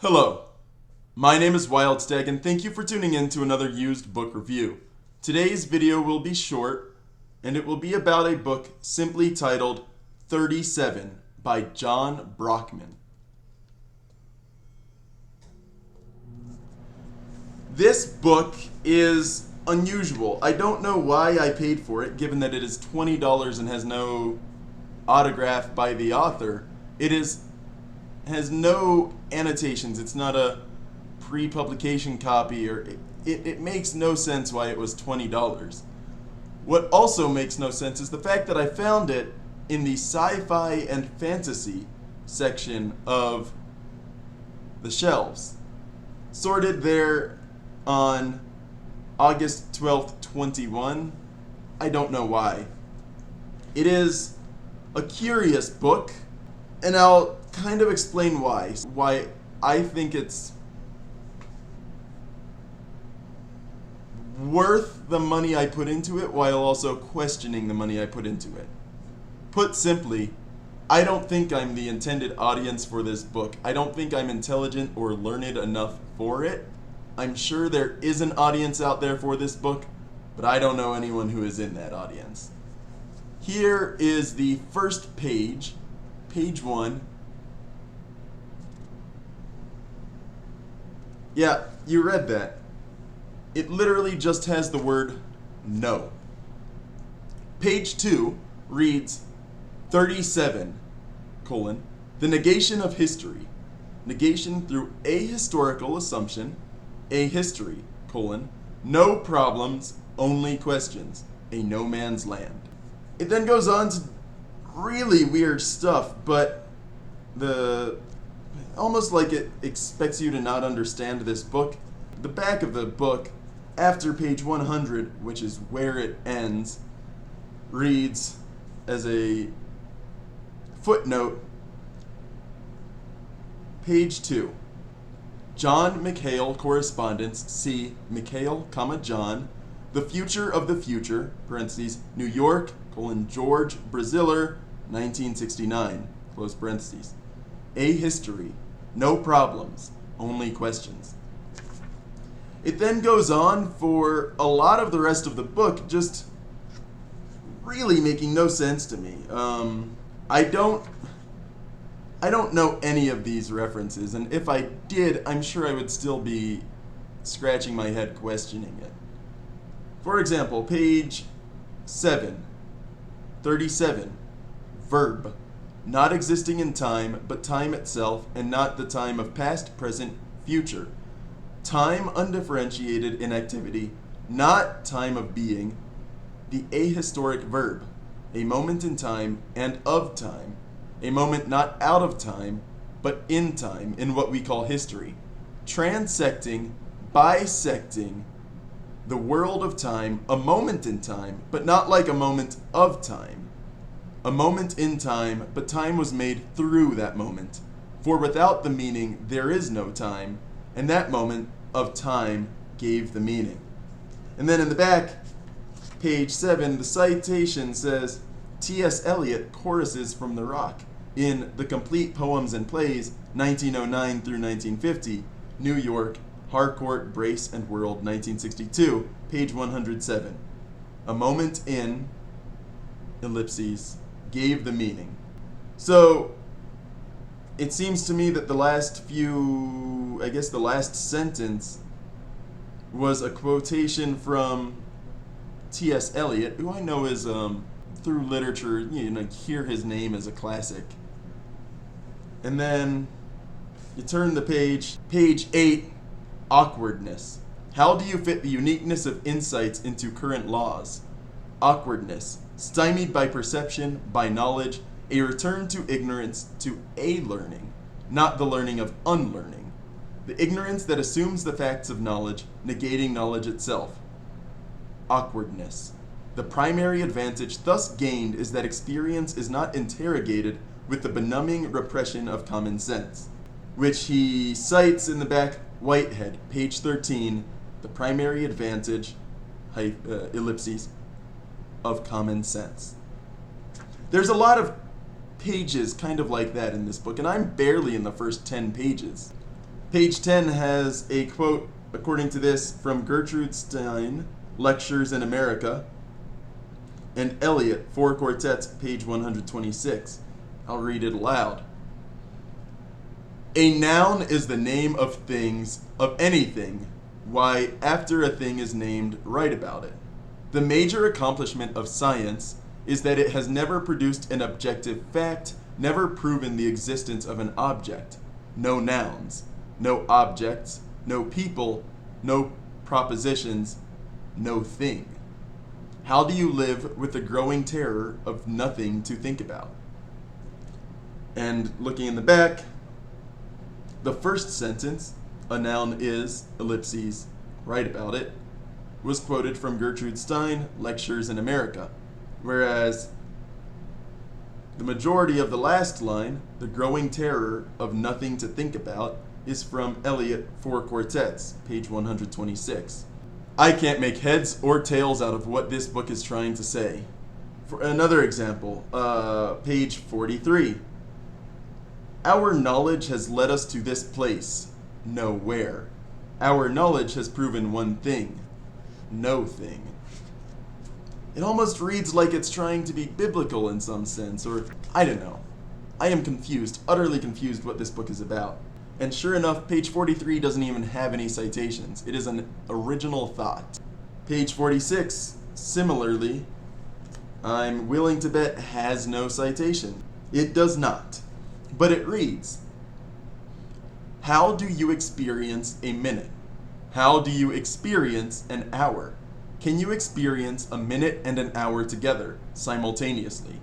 Hello, my name is Wildstag and thank you for tuning in to another used book review. Today's video will be short and it will be about a book simply titled 37 by John Brockman. This book is unusual. I don't know why I paid for it, given that it is $20 and has no autograph by the author. Has no annotations. It's not a pre-publication copy, or it makes no sense why it was $20. What also makes no sense is the fact that I found it in the sci-fi and fantasy section of the shelves, sorted there on August 12th, 21. I don't know why. It is a curious book, and I'll kind of explain why I think it's worth the money I put into it, while also questioning the money I put into it. Put simply, I don't think I'm the intended audience for this book. I don't think I'm intelligent or learned enough for it. I'm sure there is an audience out there for this book, but I don't know anyone who is in that audience. Here is the first page, page 1. Yeah, you read that. It literally just has the word no. Page 2 reads 37, the negation of history. Negation through ahistorical assumption, a history, no problems, only questions, a no man's land. It then goes on to really weird stuff, but almost like it expects you to not understand this book. The back of the book, after page 100, which is where it ends, reads as a footnote, page 2. John McHale correspondence, C. McHale, John, the future of the future, parentheses, New York, George Braziller, 1969, close parentheses. A history, no problems, only questions. It then goes on for a lot of the rest of the book, just really making no sense to me. I don't know any of these references, and if I did, I'm sure I would still be scratching my head questioning it. For example, page 7, 37, verb, not existing in time, but time itself, and not the time of past, present, future. Time undifferentiated in activity, not time of being. The ahistoric verb, a moment in time and of time. A moment not out of time, but in time, in what we call history. Transecting, bisecting the world of time, a moment in time, but not like a moment of time. A moment in time, but time was made through that moment. For without the meaning, there is no time, and that moment of time gave the meaning. And then in the back, page 7, the citation says, T.S. Eliot choruses from the rock in The Complete Poems and Plays, 1909 through 1950, New York, Harcourt, Brace and World, 1962, page 107. A moment in, ellipses, gave the meaning. So, it seems to me that the last sentence was a quotation from T.S. Eliot, who I know is, through literature, hear his name as a classic. And then you turn the page, page 8, awkwardness. How do you fit the uniqueness of insights into current laws? Awkwardness, stymied by perception, by knowledge, a return to ignorance, to a learning, not the learning of unlearning. The ignorance that assumes the facts of knowledge, negating knowledge itself. Awkwardness. The primary advantage thus gained is that experience is not interrogated with the benumbing repression of common sense, which he cites in the back, Whitehead, page 13, the primary advantage, ellipses, of common sense. There's a lot of pages kind of like that in this book, and I'm barely in the first 10 pages. Page 10 has a quote, according to this, from Gertrude Stein, Lectures in America, and Eliot, Four Quartets, page 126. I'll read it aloud. A noun is the name of things, of anything. Why, after a thing is named, write about it. The major accomplishment of science is that it has never produced an objective fact, never proven the existence of an object. No nouns, no objects, no people, no propositions, no thing. How do you live with the growing terror of nothing to think about? And looking in the back, the first sentence, a noun is, ellipses, write about it, was quoted from Gertrude Stein, Lectures in America. Whereas the majority of the last line, the growing terror of nothing to think about, is from Eliot, Four Quartets, page 126. I can't make heads or tails out of what this book is trying to say. For another example, page 43. Our knowledge has led us to this place, nowhere. Our knowledge has proven one thing, no thing. It almost reads like it's trying to be biblical in some sense, or I don't know. I am confused, utterly confused what this book is about. And sure enough, page 43 doesn't even have any citations. It is an original thought. Page 46, similarly, I'm willing to bet has no citation. It does not. But it reads, how do you experience a minute? How do you experience an hour? Can you experience a minute and an hour together, simultaneously?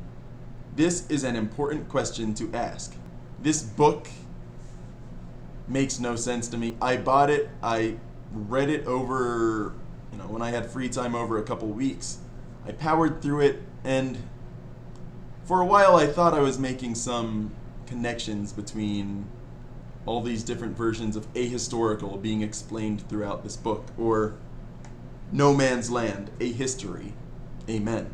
This is an important question to ask. This book makes no sense to me. I bought it, I read it over, when I had free time over a couple weeks. I powered through it, and for a while I thought I was making some connections between all these different versions of ahistorical being explained throughout this book, or No Man's Land, a history, amen.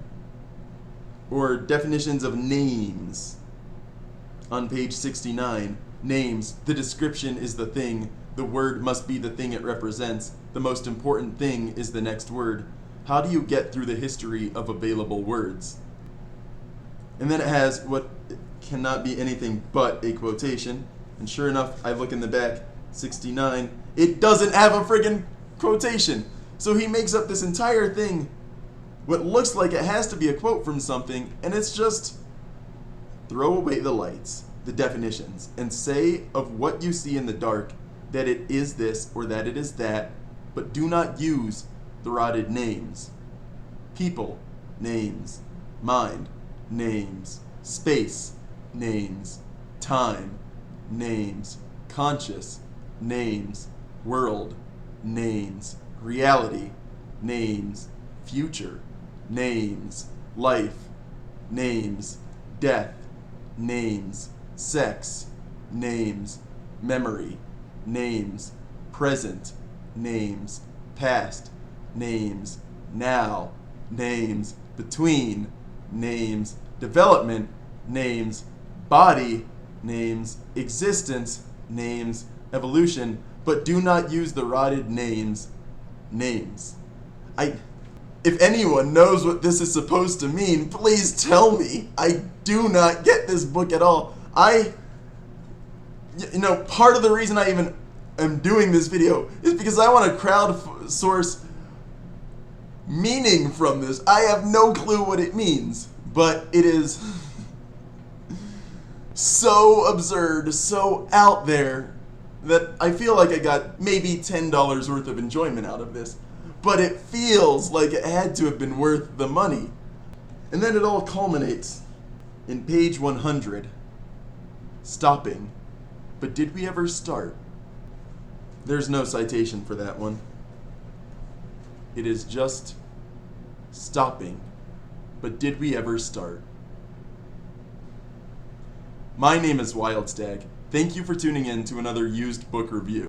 Or definitions of names. On page 69, names, the description is the thing, the word must be the thing it represents, the most important thing is the next word. How do you get through the history of available words? And then it has what cannot be anything but a quotation. And sure enough, I look in the back, 69, it doesn't have a friggin' quotation. So he makes up this entire thing, what looks like it has to be a quote from something, and it's just throw away the lights, the definitions, and say of what you see in the dark that it is this or that it is that, but do not use the rotted names. People, names. Mind, names. Space, names. Time, names. Conscious, names. World, names. Reality, names. Future, names. Life, names. Death, names. Sex, names. Memory, names. Present, names. Past, names. Now, names. Between, names. Development, names. Body, names. Existence, names. Evolution, but do not use the rotted names. Names. If anyone knows what this is supposed to mean, please tell me. I do not get this book at all. Part of the reason I even am doing this video is because I want to crowdsource meaning from this. I have no clue what it means, but it is so absurd, so out there, that I feel like I got maybe $10 worth of enjoyment out of this. But it feels like it had to have been worth the money. And then it all culminates in page 100. Stopping. But did we ever start? There's no citation for that one. It is just stopping. But did we ever start? My name is Wildstag. Thank you for tuning in to another used book review.